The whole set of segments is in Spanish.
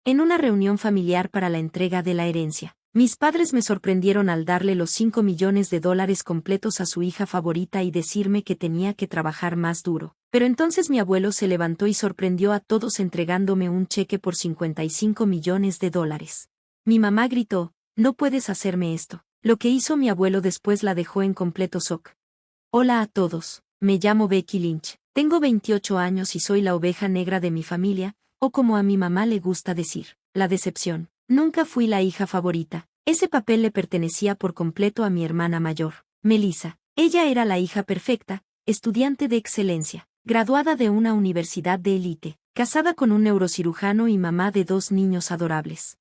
En una reunión familiar para la entrega de la herencia, mis padres me sorprendieron al darle los $5 millones completos a su hija favorita y decirme que tenía que trabajar más duro. Pero entonces mi abuelo se levantó y sorprendió a todos entregándome un cheque por $55 millones. Mi mamá gritó: «No puedes hacerme esto». Lo que hizo mi abuelo después la dejó en completo shock. Hola a todos, me llamo Becky Lynch, tengo 28 años y soy la oveja negra de mi familia, o como a mi mamá le gusta decir, la decepción. Nunca fui la hija favorita, ese papel le pertenecía por completo a mi hermana mayor, Melissa. Ella era la hija perfecta, estudiante de excelencia, graduada de una universidad de élite, casada con un neurocirujano y mamá de 2 niños adorables.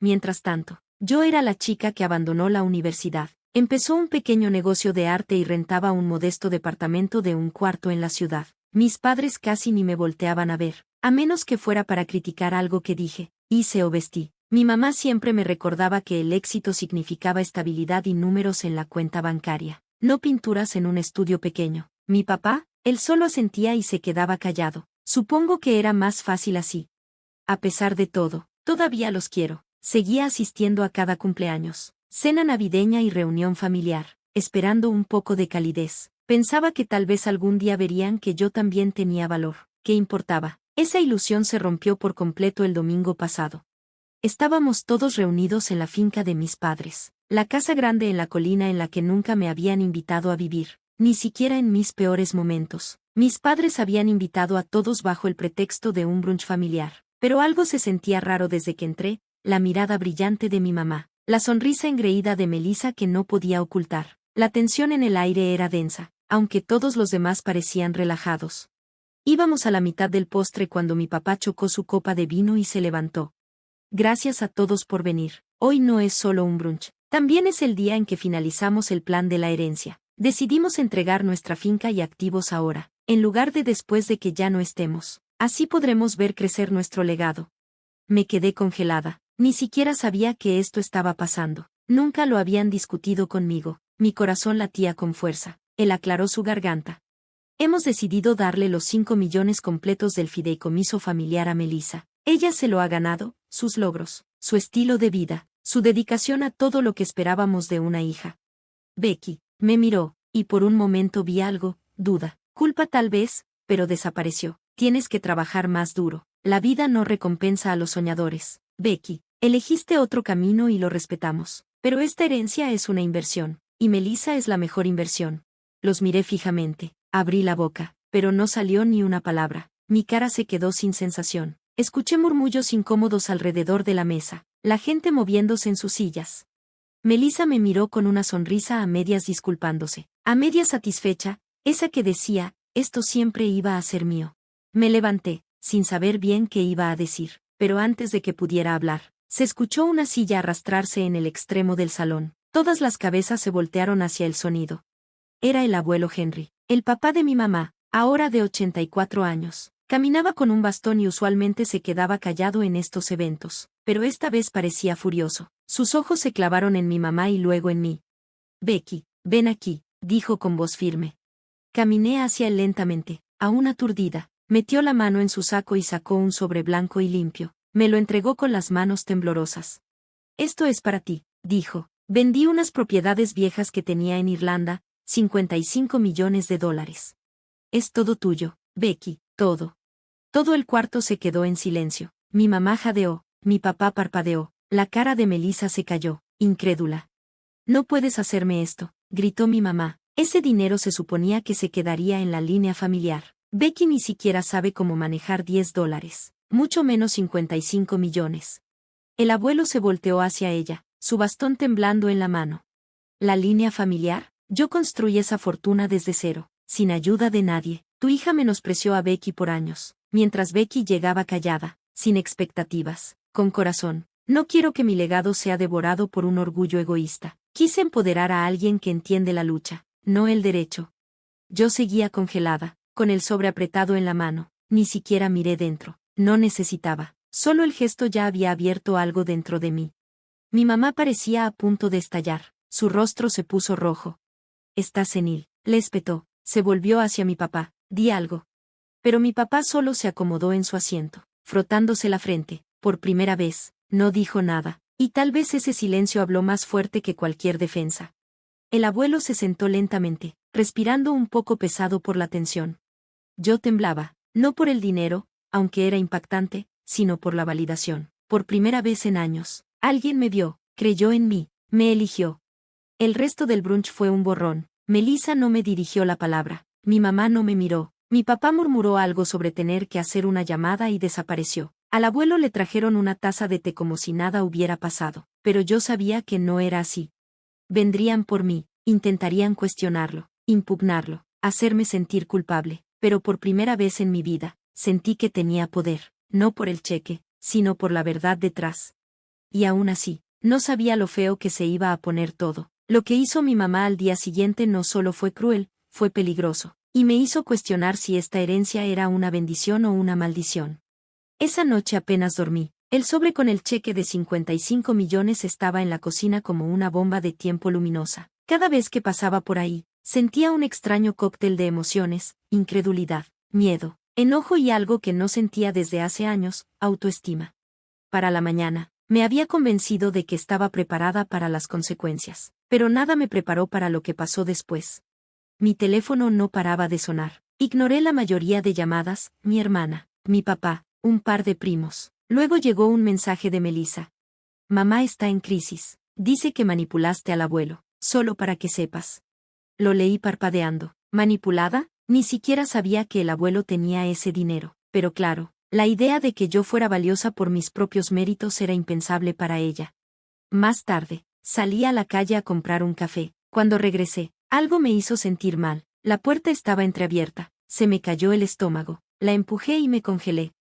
Mientras tanto, yo era la chica que abandonó la universidad, empezó un pequeño negocio de arte y rentaba un modesto departamento de un cuarto en la ciudad. Mis padres casi ni me volteaban a ver, a menos que fuera para criticar algo que dije, hice o vestí. Mi mamá siempre me recordaba que el éxito significaba estabilidad y números en la cuenta bancaria, no pinturas en un estudio pequeño. Mi papá, él solo asentía y se quedaba callado. Supongo que era más fácil así. A pesar de todo, todavía los quiero. Seguía asistiendo a cada cumpleaños, cena navideña y reunión familiar, esperando un poco de calidez. Pensaba que tal vez algún día verían que yo también tenía valor. ¿Qué importaba? Esa ilusión se rompió por completo el domingo pasado. Estábamos todos reunidos en la finca de mis padres, la casa grande en la colina en la que nunca me habían invitado a vivir, ni siquiera en mis peores momentos. Mis padres habían invitado a todos bajo el pretexto de un brunch familiar, pero algo se sentía raro desde que entré. La mirada brillante de mi mamá, la sonrisa engreída de Melissa que no podía ocultar. La tensión en el aire era densa, aunque todos los demás parecían relajados. Íbamos a la mitad del postre cuando mi papá chocó su copa de vino y se levantó. Gracias a todos por venir. Hoy no es solo un brunch, también es el día en que finalizamos el plan de la herencia. Decidimos entregar nuestra finca y activos ahora, en lugar de después de que ya no estemos. Así podremos ver crecer nuestro legado. Me quedé congelada. Ni siquiera sabía que esto estaba pasando. Nunca lo habían discutido conmigo. Mi corazón latía con fuerza. Él aclaró su garganta. Hemos decidido darle los 5 millones completos del fideicomiso familiar a Melissa. Ella se lo ha ganado, sus logros, su estilo de vida, su dedicación a todo lo que esperábamos de una hija. Becky me miró, y por un momento vi algo, duda, culpa tal vez, pero desapareció. Tienes que trabajar más duro. La vida no recompensa a los soñadores. Becky, elegiste otro camino y lo respetamos. Pero esta herencia es una inversión, y Melissa es la mejor inversión. Los miré fijamente, abrí la boca, pero no salió ni una palabra. Mi cara se quedó sin sensación. Escuché murmullos incómodos alrededor de la mesa, la gente moviéndose en sus sillas. Melissa me miró con una sonrisa a medias disculpándose, a medias satisfecha, esa que decía, esto siempre iba a ser mío. Me levanté, sin saber bien qué iba a decir, pero antes de que pudiera hablar, se escuchó una silla arrastrarse en el extremo del salón. Todas las cabezas se voltearon hacia el sonido. Era el abuelo Henry, el papá de mi mamá, ahora de 84 años. Caminaba con un bastón y usualmente se quedaba callado en estos eventos, pero esta vez parecía furioso. Sus ojos se clavaron en mi mamá y luego en mí. Becky, ven aquí, dijo con voz firme. Caminé hacia él lentamente, aún aturdida. Metió la mano en su saco y sacó un sobre blanco y limpio. Me lo entregó con las manos temblorosas. Esto es para ti, dijo. Vendí unas propiedades viejas que tenía en Irlanda, $55 millones. Es todo tuyo, Becky, todo. Todo el cuarto se quedó en silencio. Mi mamá jadeó, mi papá parpadeó, la cara de Melissa se cayó, incrédula. No puedes hacerme esto, gritó mi mamá. Ese dinero se suponía que se quedaría en la línea familiar. Becky ni siquiera sabe cómo manejar $10, mucho menos 55 millones. El abuelo se volteó hacia ella, su bastón temblando en la mano. ¿La línea familiar? Yo construí esa fortuna desde cero, sin ayuda de nadie. Tu hija menospreció a Becky por años, mientras Becky llegaba callada, sin expectativas, con corazón. No quiero que mi legado sea devorado por un orgullo egoísta. Quise empoderar a alguien que entiende la lucha, no el derecho. Yo seguía congelada, con el sobre apretado en la mano, ni siquiera miré dentro. No necesitaba, solo el gesto ya había abierto algo dentro de mí. Mi mamá parecía a punto de estallar, su rostro se puso rojo. Estás senil, le espetó, se volvió hacia mi papá, di algo. Pero mi papá solo se acomodó en su asiento, frotándose la frente. Por primera vez, no dijo nada, y tal vez ese silencio habló más fuerte que cualquier defensa. El abuelo se sentó lentamente, respirando un poco pesado por la tensión. Yo temblaba, no por el dinero, aunque era impactante, sino por la validación. Por primera vez en años, alguien me vio, creyó en mí, me eligió. El resto del brunch fue un borrón. Melissa no me dirigió la palabra, mi mamá no me miró, mi papá murmuró algo sobre tener que hacer una llamada y desapareció. Al abuelo le trajeron una taza de té como si nada hubiera pasado, pero yo sabía que no era así. Vendrían por mí, intentarían cuestionarlo, impugnarlo, hacerme sentir culpable, pero por primera vez en mi vida, sentí que tenía poder, no por el cheque, sino por la verdad detrás. Y aún así, no sabía lo feo que se iba a poner todo. Lo que hizo mi mamá al día siguiente no solo fue cruel, fue peligroso, y me hizo cuestionar si esta herencia era una bendición o una maldición. Esa noche apenas dormí. El sobre con el cheque de 55 millones estaba en la cocina como una bomba de tiempo luminosa. Cada vez que pasaba por ahí, sentía un extraño cóctel de emociones, incredulidad, miedo, enojo y algo que no sentía desde hace años, autoestima. Para la mañana, me había convencido de que estaba preparada para las consecuencias, pero nada me preparó para lo que pasó después. Mi teléfono no paraba de sonar. Ignoré la mayoría de llamadas, mi hermana, mi papá, un par de primos. Luego llegó un mensaje de Melissa. Mamá está en crisis. Dice que manipulaste al abuelo, solo para que sepas. Lo leí parpadeando. ¿Manipulada? Ni siquiera sabía que el abuelo tenía ese dinero. Pero claro, la idea de que yo fuera valiosa por mis propios méritos era impensable para ella. Más tarde, salí a la calle a comprar un café. Cuando regresé, algo me hizo sentir mal. La puerta estaba entreabierta. Se me cayó el estómago. La empujé y me congelé.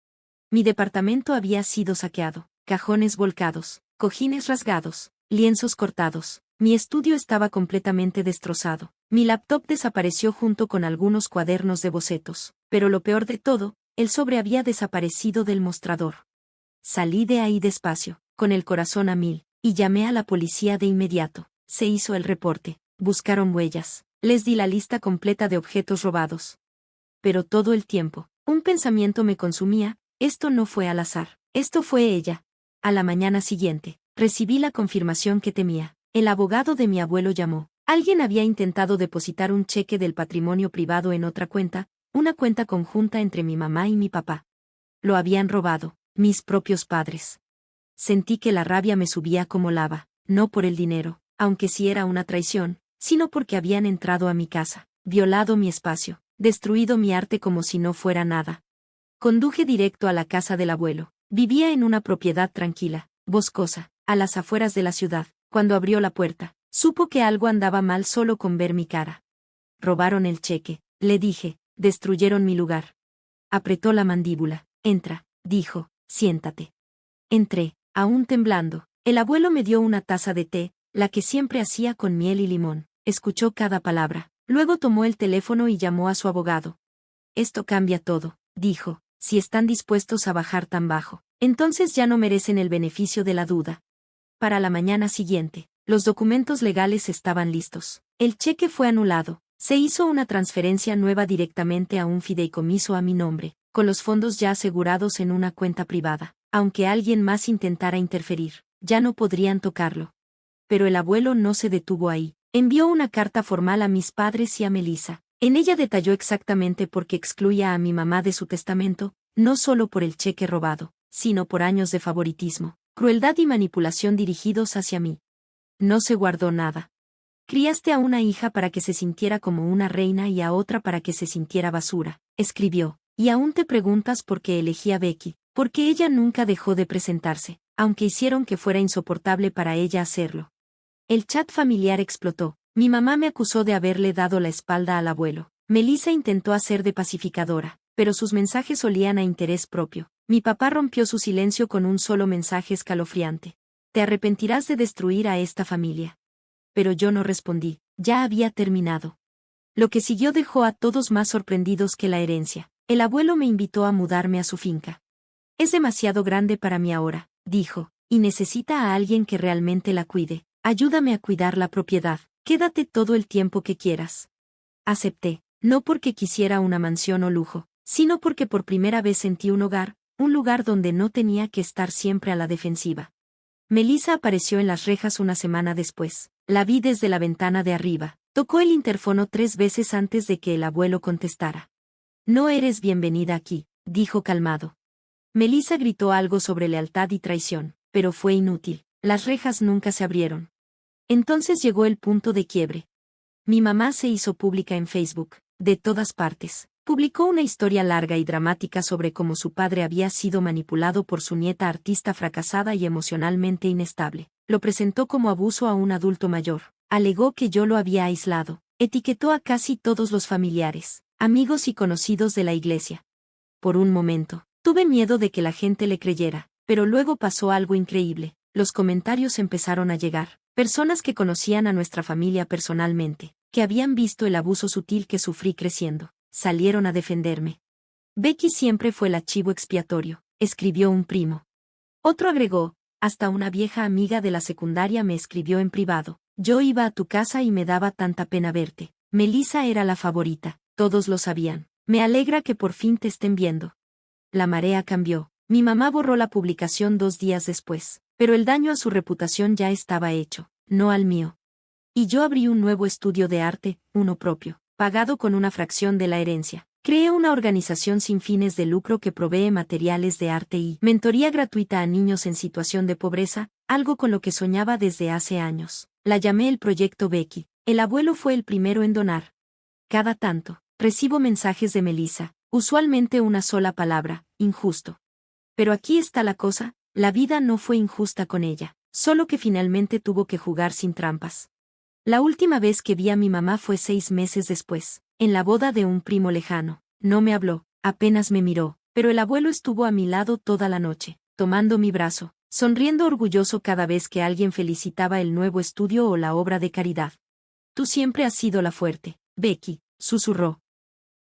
Mi departamento había sido saqueado. Cajones volcados, cojines rasgados, lienzos cortados. Mi estudio estaba completamente destrozado. Mi laptop desapareció junto con algunos cuadernos de bocetos. Pero lo peor de todo, el sobre había desaparecido del mostrador. Salí de ahí despacio, con el corazón a mil, y llamé a la policía de inmediato. Se hizo el reporte. Buscaron huellas. Les di la lista completa de objetos robados. Pero todo el tiempo, un pensamiento me consumía. Esto no fue al azar. Esto fue ella. A la mañana siguiente, recibí la confirmación que temía. El abogado de mi abuelo llamó. Alguien había intentado depositar un cheque del patrimonio privado en otra cuenta, una cuenta conjunta entre mi mamá y mi papá. Lo habían robado, mis propios padres. Sentí que la rabia me subía como lava, no por el dinero, aunque sí era una traición, sino porque habían entrado a mi casa, violado mi espacio, destruido mi arte como si no fuera nada. Conduje directo a la casa del abuelo. Vivía en una propiedad tranquila, boscosa, a las afueras de la ciudad. Cuando abrió la puerta, supo que algo andaba mal solo con ver mi cara. Robaron el cheque, le dije, destruyeron mi lugar. Apretó la mandíbula. Entra, dijo, siéntate. Entré, aún temblando. El abuelo me dio una taza de té, la que siempre hacía con miel y limón. Escuchó cada palabra. Luego tomó el teléfono y llamó a su abogado. Esto cambia todo, dijo. Si están dispuestos a bajar tan bajo, entonces ya no merecen el beneficio de la duda. Para la mañana siguiente, los documentos legales estaban listos. El cheque fue anulado. Se hizo una transferencia nueva directamente a un fideicomiso a mi nombre, con los fondos ya asegurados en una cuenta privada. Aunque alguien más intentara interferir, ya no podrían tocarlo. Pero el abuelo no se detuvo ahí. Envió una carta formal a mis padres y a Melissa. En ella detalló exactamente por qué excluía a mi mamá de su testamento, no solo por el cheque robado, sino por años de favoritismo, crueldad y manipulación dirigidos hacia mí. No se guardó nada. Criaste a una hija para que se sintiera como una reina y a otra para que se sintiera basura, escribió, y aún te preguntas por qué elegí a Becky, porque ella nunca dejó de presentarse, aunque hicieron que fuera insoportable para ella hacerlo. El chat familiar explotó. Mi mamá me acusó de haberle dado la espalda al abuelo. Melissa intentó hacer de pacificadora, pero sus mensajes olían a interés propio. Mi papá rompió su silencio con un solo mensaje escalofriante. Te arrepentirás de destruir a esta familia. Pero yo no respondí, ya había terminado. Lo que siguió dejó a todos más sorprendidos que la herencia. El abuelo me invitó a mudarme a su finca. Es demasiado grande para mí ahora, dijo, y necesita a alguien que realmente la cuide. Ayúdame a cuidar la propiedad. Quédate todo el tiempo que quieras. Acepté, no porque quisiera una mansión o lujo, sino porque por primera vez sentí un hogar, un lugar donde no tenía que estar siempre a la defensiva. Melissa apareció en las rejas una semana después. La vi desde la ventana de arriba. Tocó el interfono 3 veces antes de que el abuelo contestara. No eres bienvenida aquí, dijo calmado. Melissa gritó algo sobre lealtad y traición, pero fue inútil. Las rejas nunca se abrieron. Entonces llegó el punto de quiebre. Mi mamá se hizo pública en Facebook, de todas partes. Publicó una historia larga y dramática sobre cómo su padre había sido manipulado por su nieta artista fracasada y emocionalmente inestable. Lo presentó como abuso a un adulto mayor. Alegó que yo lo había aislado. Etiquetó a casi todos los familiares, amigos y conocidos de la iglesia. Por un momento, tuve miedo de que la gente le creyera, pero luego pasó algo increíble. Los comentarios empezaron a llegar. Personas que conocían a nuestra familia personalmente, que habían visto el abuso sutil que sufrí creciendo, salieron a defenderme. Becky siempre fue el archivo expiatorio, escribió un primo. Otro agregó, hasta una vieja amiga de la secundaria me escribió en privado. Yo iba a tu casa y me daba tanta pena verte. Melissa era la favorita, todos lo sabían. Me alegra que por fin te estén viendo. La marea cambió. Mi mamá borró la publicación 2 días después, pero el daño a su reputación ya estaba hecho, no al mío. Y yo abrí un nuevo estudio de arte, uno propio, pagado con una fracción de la herencia. Creé una organización sin fines de lucro que provee materiales de arte y mentoría gratuita a niños en situación de pobreza, algo con lo que soñaba desde hace años. La llamé el Proyecto Becky. El abuelo fue el primero en donar. Cada tanto, recibo mensajes de Melissa, usualmente una sola palabra, injusto. Pero aquí está la cosa, la vida no fue injusta con ella, solo que finalmente tuvo que jugar sin trampas. La última vez que vi a mi mamá fue 6 meses después, en la boda de un primo lejano. No me habló, apenas me miró, pero el abuelo estuvo a mi lado toda la noche, tomando mi brazo, sonriendo orgulloso cada vez que alguien felicitaba el nuevo estudio o la obra de caridad. Tú siempre has sido la fuerte, Becky, susurró.